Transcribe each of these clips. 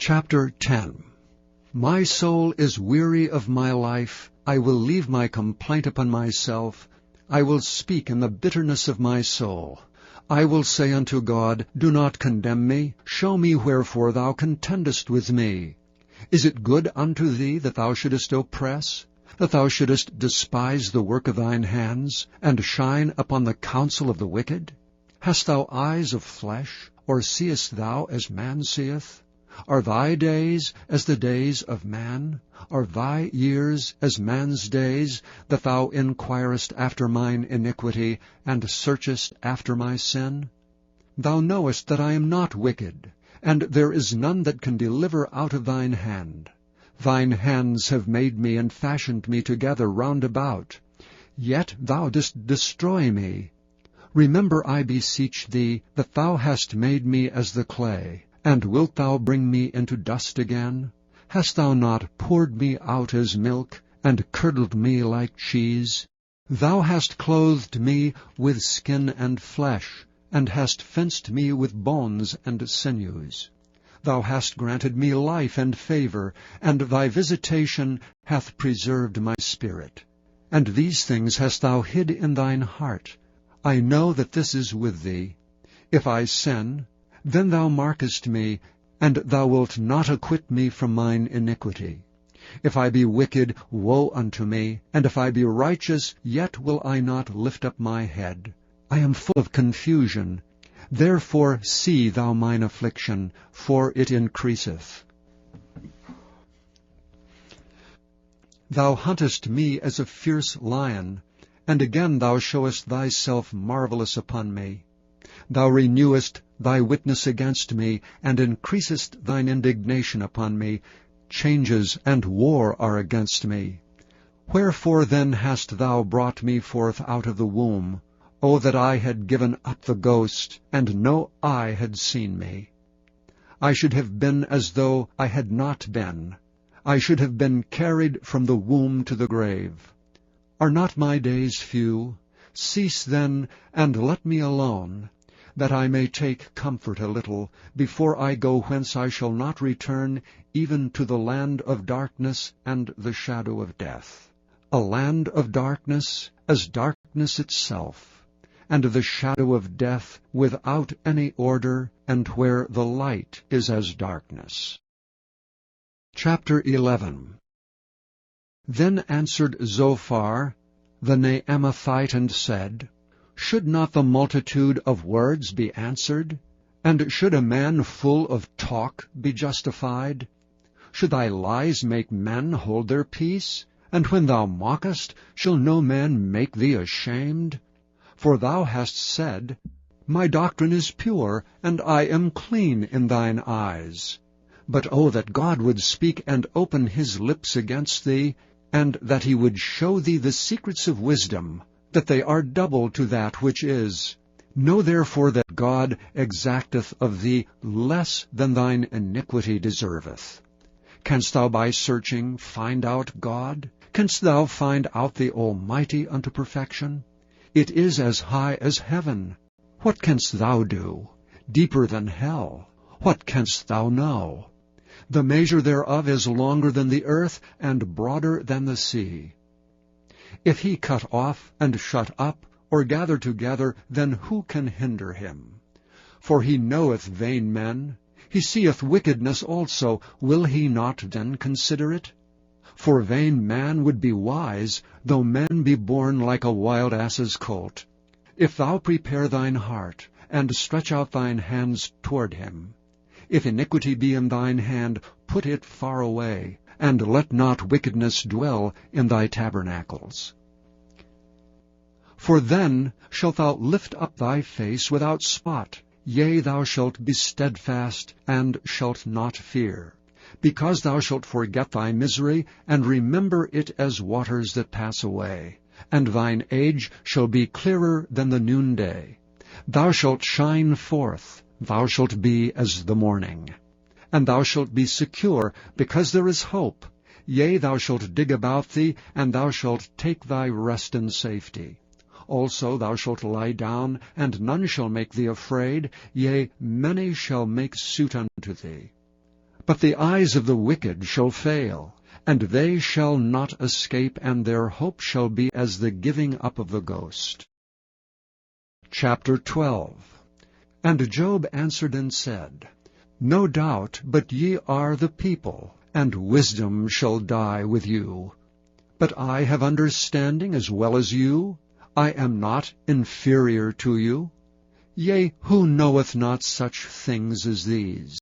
Chapter 10. My soul is weary of my life. I will leave my complaint upon myself. I will speak in the bitterness of my soul. I will say unto God, Do not condemn me. Show me wherefore thou contendest with me. Is it good unto thee that thou shouldest oppress, that thou shouldest despise the work of thine hands, and shine upon the counsel of the wicked? Hast thou eyes of flesh, or seest thou as man seeth? Are thy days as the days of man? Are thy years as man's days, that thou inquirest after mine iniquity, and searchest after my sin? Thou knowest that I am not wicked, and there is none that can deliver out of thine hand. Thine hands have made me and fashioned me together round about. Yet thou didst destroy me. Remember, I beseech thee, that thou hast made me as the clay. And wilt thou bring me into dust again? Hast thou not poured me out as milk, and curdled me like cheese? Thou hast clothed me with skin and flesh, and hast fenced me with bones and sinews. Thou hast granted me life and favor, and thy visitation hath preserved my spirit. And these things hast thou hid in thine heart. I know that this is with thee. If I sin, then thou markest me, and thou wilt not acquit me from mine iniquity. If I be wicked, woe unto me, and if I be righteous, yet will I not lift up my head. I am full of confusion. Therefore see thou mine affliction, for it increaseth. Thou huntest me as a fierce lion, and again thou showest thyself marvelous upon me. Thou renewest thy witness against me, and increasest thine indignation upon me. Changes and war are against me. Wherefore then hast thou brought me forth out of the womb? O that I had given up the ghost, and no eye had seen me! I should have been as though I had not been. I should have been carried from the womb to the grave. Are not my days few? Cease then, and let me alone, that I may take comfort a little, before I go whence I shall not return, even to the land of darkness and the shadow of death. A land of darkness, as darkness itself, and the shadow of death without any order, and where the light is as darkness. Chapter 11. Then answered Zophar the Naamathite, and said, Should not the multitude of words be answered? And should a man full of talk be justified? Should thy lies make men hold their peace? And when thou mockest, shall no man make thee ashamed? For thou hast said, My doctrine is pure, and I am clean in thine eyes. But oh, that God would speak and open his lips against thee, and that he would show thee the secrets of wisdom, that they are double to that which is. Know therefore that God exacteth of thee less than thine iniquity deserveth. Canst thou by searching find out God? Canst thou find out the Almighty unto perfection? It is as high as heaven. What canst thou do? Deeper than hell. What canst thou know? The measure thereof is longer than the earth, and broader than the sea. If he cut off and shut up, or gather together, then who can hinder him? For he knoweth vain men. He seeth wickedness also. Will he not then consider it? For vain man would be wise, though man be born like a wild ass's colt. If thou prepare thine heart, and stretch out thine hands toward him, if iniquity be in thine hand, put it far away, and let not wickedness dwell in thy tabernacles. For then shalt thou lift up thy face without spot, yea, thou shalt be steadfast, and shalt not fear, because thou shalt forget thy misery, and remember it as waters that pass away, and thine age shall be clearer than the noonday. Thou shalt shine forth, thou shalt be as the morning. And thou shalt be secure, because there is hope. Yea, thou shalt dig about thee, and thou shalt take thy rest in safety. Also thou shalt lie down, and none shall make thee afraid. Yea, many shall make suit unto thee. But the eyes of the wicked shall fail, and they shall not escape, and their hope shall be as the giving up of the ghost. Chapter 12. And Job answered and said, No doubt, but ye are the people, and wisdom shall die with you. But I have understanding as well as you. I am not inferior to you. Yea, who knoweth not such things as these?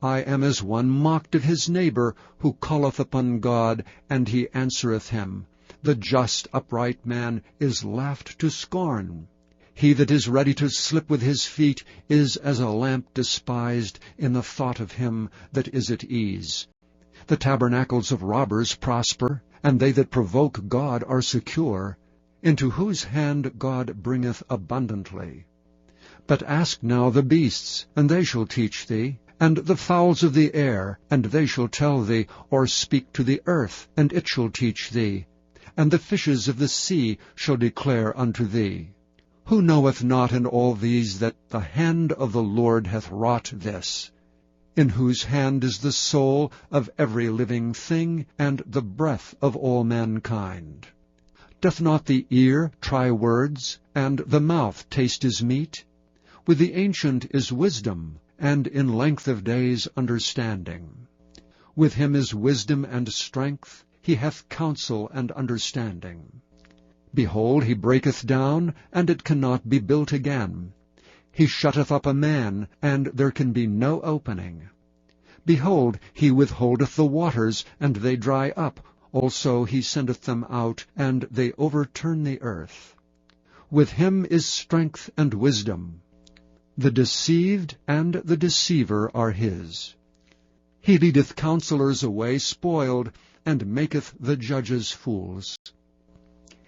I am as one mocked of his neighbor, who calleth upon God, and he answereth him. The just upright man is laughed to scorn. He that is ready to slip with his feet is as a lamp despised in the thought of him that is at ease. The tabernacles of robbers prosper, and they that provoke God are secure, into whose hand God bringeth abundantly. But ask now the beasts, and they shall teach thee, and the fowls of the air, and they shall tell thee, or speak to the earth, and it shall teach thee, and the fishes of the sea shall declare unto thee. Who knoweth not in all these that the hand of the Lord hath wrought this? In whose hand is the soul of every living thing, and the breath of all mankind? Doth not the ear try words, and the mouth taste his meat? With the ancient is wisdom, and in length of days understanding. With him is wisdom and strength, he hath counsel and understanding. Behold, he breaketh down, and it cannot be built again. He shutteth up a man, and there can be no opening. Behold, he withholdeth the waters, and they dry up. Also he sendeth them out, and they overturn the earth. With him is strength and wisdom. The deceived and the deceiver are his. He leadeth counselors away spoiled, and maketh the judges fools.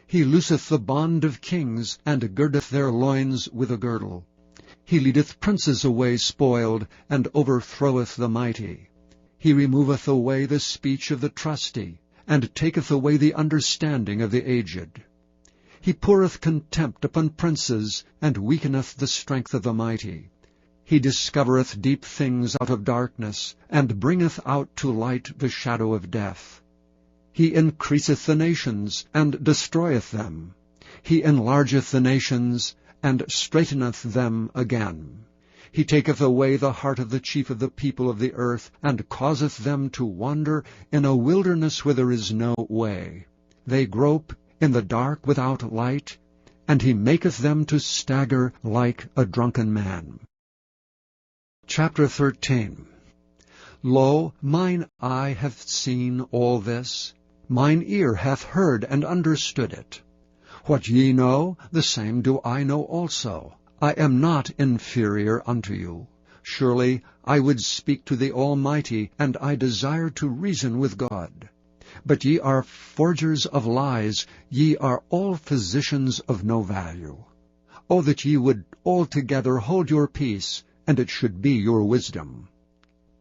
He looseth the bond of kings, and girdeth their loins with a girdle. He leadeth princes away spoiled, and overthroweth the mighty. He removeth away the speech of the trusty, and taketh away the understanding of the aged. He poureth contempt upon princes, and weakeneth the strength of the mighty. He discovereth deep things out of darkness, and bringeth out to light the shadow of death. He increaseth the nations, and destroyeth them. He enlargeth the nations, and straiteneth them again. He taketh away the heart of the chief of the people of the earth, and causeth them to wander in a wilderness where there is no way. They grope in the dark without light, and he maketh them to stagger like a drunken man. Chapter 13. Lo, mine eye hath seen all this, mine ear hath heard and understood it. What ye know, the same do I know also. I am not inferior unto you. Surely I would speak to the Almighty, and I desire to reason with God. But ye are forgers of lies, ye are all physicians of no value. O that ye would altogether hold your peace, and it should be your wisdom.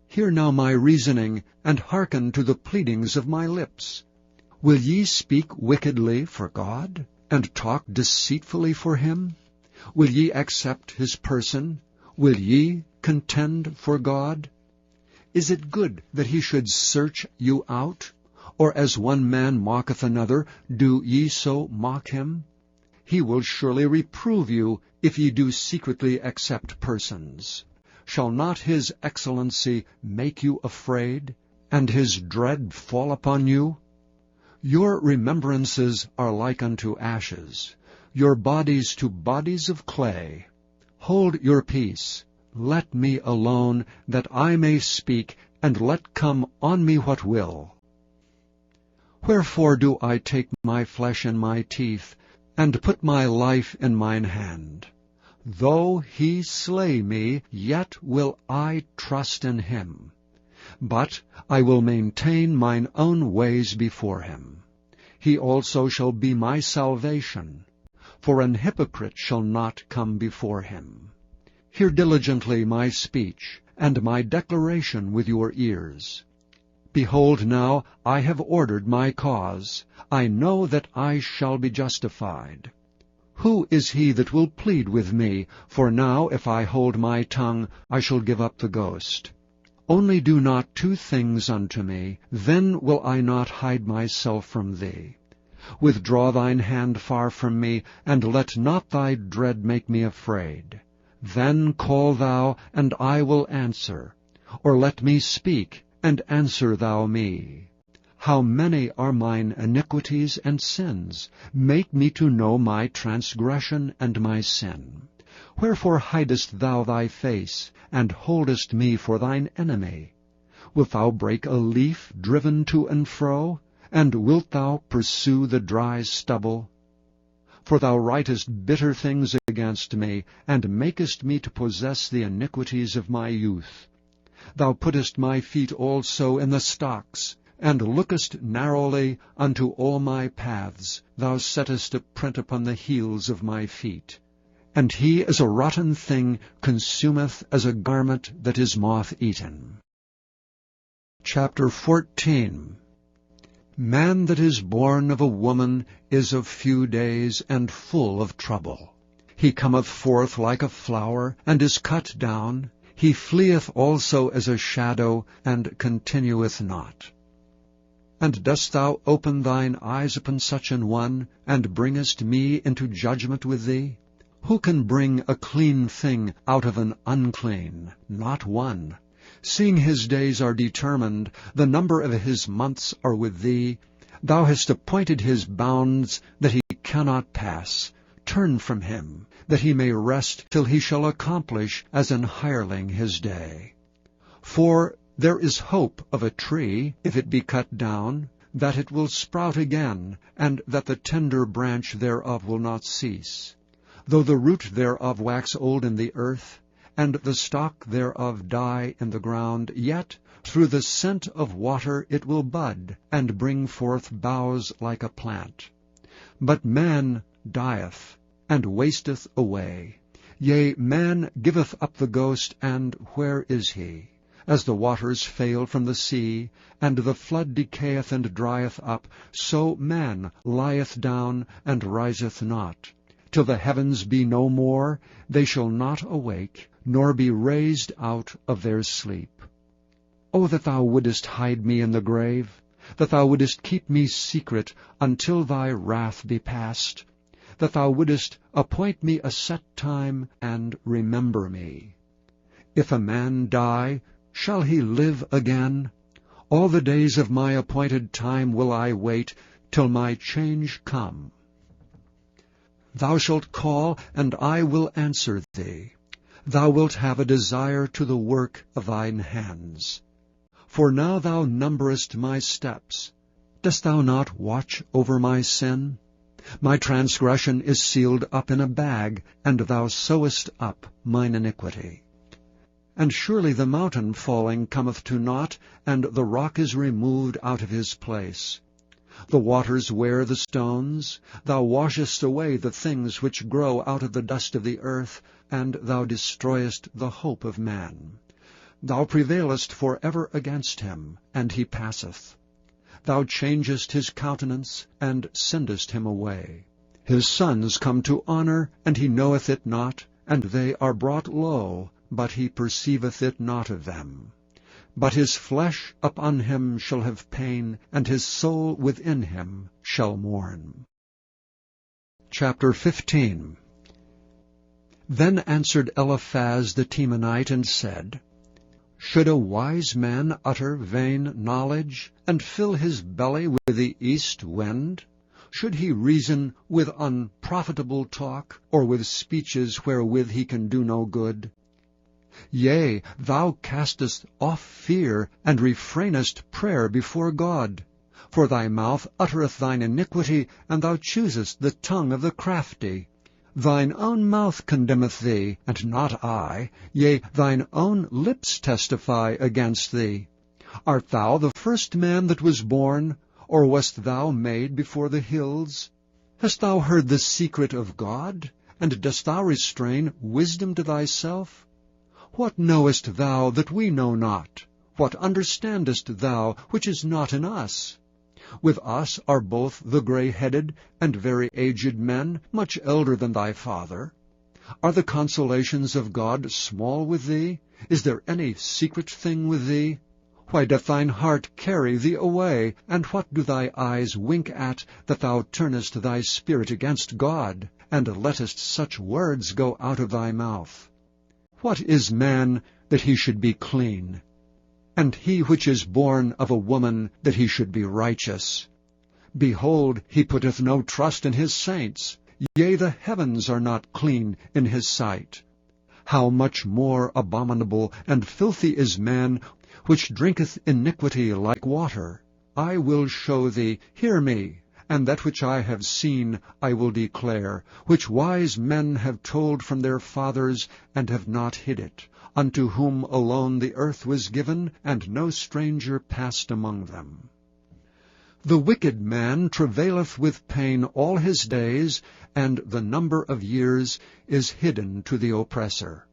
Hear now my reasoning, and hearken to the pleadings of my lips. Will ye speak wickedly for God, and talk deceitfully for him? Will ye accept his person? Will ye contend for God? Is it good that he should search you out? Or as one man mocketh another, do ye so mock him? He will surely reprove you, if ye do secretly accept persons. Shall not his excellency make you afraid, and his dread fall upon you? Your remembrances are like unto ashes, your bodies to bodies of clay. Hold your peace, let me alone, that I may speak, and let come on me what will. Wherefore do I take my flesh in my teeth, and put my life in mine hand? Though he slay me, yet will I trust in him. But I will maintain mine own ways before him. He also shall be my salvation, for an hypocrite shall not come before him. Hear diligently my speech, and my declaration with your ears. Behold now, I have ordered my cause. I know that I shall be justified. Who is he that will plead with me? For now, if I hold my tongue, I shall give up the ghost. Only do not two things unto me, then will I not hide myself from thee. Withdraw thine hand far from me, and let not thy dread make me afraid. Then call thou, and I will answer. Or let me speak, and answer thou me. How many are mine iniquities and sins? Make me to know my transgression and my sin. Wherefore hidest thou thy face, and holdest me for thine enemy? Wilt thou break a leaf driven to and fro? And wilt thou pursue the dry stubble? For thou writest bitter things against me, and makest me to possess the iniquities of my youth. Thou puttest my feet also in the stocks, and lookest narrowly unto all my paths. Thou settest a print upon the heels of my feet. And he as a rotten thing consumeth as a garment that is moth-eaten. Chapter 14. Man that is born of a woman is of few days, and full of trouble. He cometh forth like a flower, and is cut down. He fleeth also as a shadow, and continueth not. And dost thou open thine eyes upon such an one, and bringest me into judgment with thee? Who can bring a clean thing out of an unclean? Not one. Seeing his days are determined, the number of his months are with thee. Thou hast appointed his bounds that he cannot pass. Turn from him, that he may rest till he shall accomplish as an hireling his day. For there is hope of a tree, if it be cut down, that it will sprout again, and that the tender branch thereof will not cease. Though the root thereof wax old in the earth, and the stalk thereof die in the ground, yet through the scent of water it will bud, and bring forth boughs like a plant. But man dieth, and wasteth away. Yea, man giveth up the ghost, and where is he? As the waters fail from the sea, and the flood decayeth and drieth up, so man lieth down, and riseth not. Till the heavens be no more, they shall not awake, nor be raised out of their sleep. O that thou wouldest hide me in the grave, that thou wouldest keep me secret until thy wrath be past, that thou wouldest appoint me a set time, and remember me. If a man die, shall he live again? All the days of my appointed time will I wait, till my change come. Thou shalt call, and I will answer thee. Thou wilt have a desire to the work of thine hands. For now thou numberest my steps. Dost thou not watch over my sin? My transgression is sealed up in a bag, and thou sewest up mine iniquity. And surely the mountain falling cometh to naught, and the rock is removed out of his place. The waters wear the stones. Thou washest away the things which grow out of the dust of the earth, and thou destroyest the hope of man. Thou prevailest for ever against him, and he passeth. Thou changest his countenance, and sendest him away. His sons come to honor, and he knoweth it not, and they are brought low, but he perceiveth it not of them. But his flesh upon him shall have pain, and his soul within him shall mourn. Chapter 15. Then answered Eliphaz the Temanite, and said, Should a wise man utter vain knowledge, and fill his belly with the east wind? Should he reason with unprofitable talk, or with speeches wherewith he can do no good? Yea, thou castest off fear, and refrainest prayer before God. For thy mouth uttereth thine iniquity, and thou choosest the tongue of the crafty. Thine own mouth condemneth thee, and not I. Yea, thine own lips testify against thee. Art thou the first man that was born, or wast thou made before the hills? Hast thou heard the secret of God, and dost thou restrain wisdom to thyself? What knowest thou that we know not? What understandest thou which is not in us? With us are both the gray-headed and very aged men, much elder than thy father. Are the consolations of God small with thee? Is there any secret thing with thee? Why doth thine heart carry thee away? And what do thy eyes wink at, that thou turnest thy spirit against God, and lettest such words go out of thy mouth? What is man, that he should be clean? And he which is born of a woman, that he should be righteous? Behold, he putteth no trust in his saints. Yea, the heavens are not clean in his sight. How much more abominable and filthy is man, which drinketh iniquity like water. I will show thee, hear me, and that which I have seen I will declare, which wise men have told from their fathers, and have not hid it, unto whom alone the earth was given, and no stranger passed among them. The wicked man travaileth with pain all his days, and the number of years is hidden to the oppressor.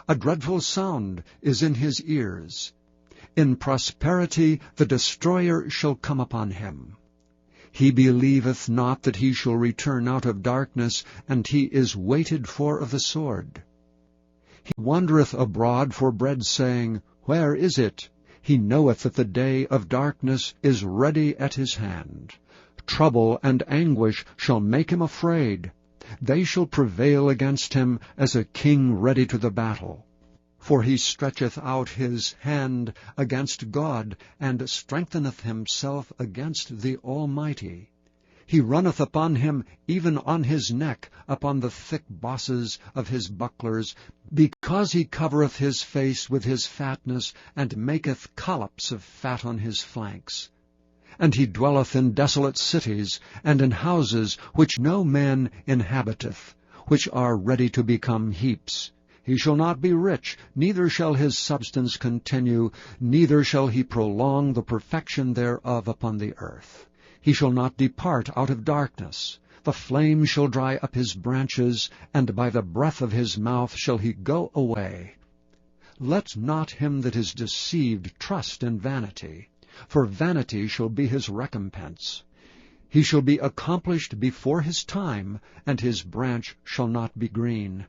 A dreadful sound is in his ears. In prosperity the destroyer shall come upon him. He believeth not that he shall return out of darkness, and he is waited for of the sword. He wandereth abroad for bread, saying, Where is it? He knoweth that the day of darkness is ready at his hand. Trouble and anguish shall make him afraid. They shall prevail against him as a king ready to the battle. For he stretcheth out his hand against God, and strengtheneth himself against the Almighty. He runneth upon him, even on his neck, upon the thick bosses of his bucklers, because he covereth his face with his fatness, and maketh collops of fat on his flanks. And he dwelleth in desolate cities, and in houses which no man inhabiteth, which are ready to become heaps. He shall not be rich, neither shall his substance continue, neither shall he prolong the perfection thereof upon the earth. He shall not depart out of darkness. The flame shall dry up his branches, and by the breath of his mouth shall he go away. Let not him that is deceived trust in vanity, for vanity shall be his recompense. He shall be accomplished before his time, and his branch shall not be green.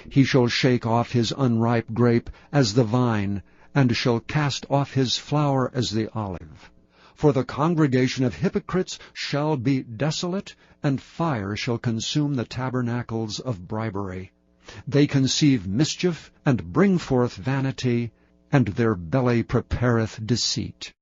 He shall shake off his unripe grape as the vine, and shall cast off his flower as the olive. For the congregation of hypocrites shall be desolate, and fire shall consume the tabernacles of bribery. They conceive mischief, and bring forth vanity, and their belly prepareth deceit.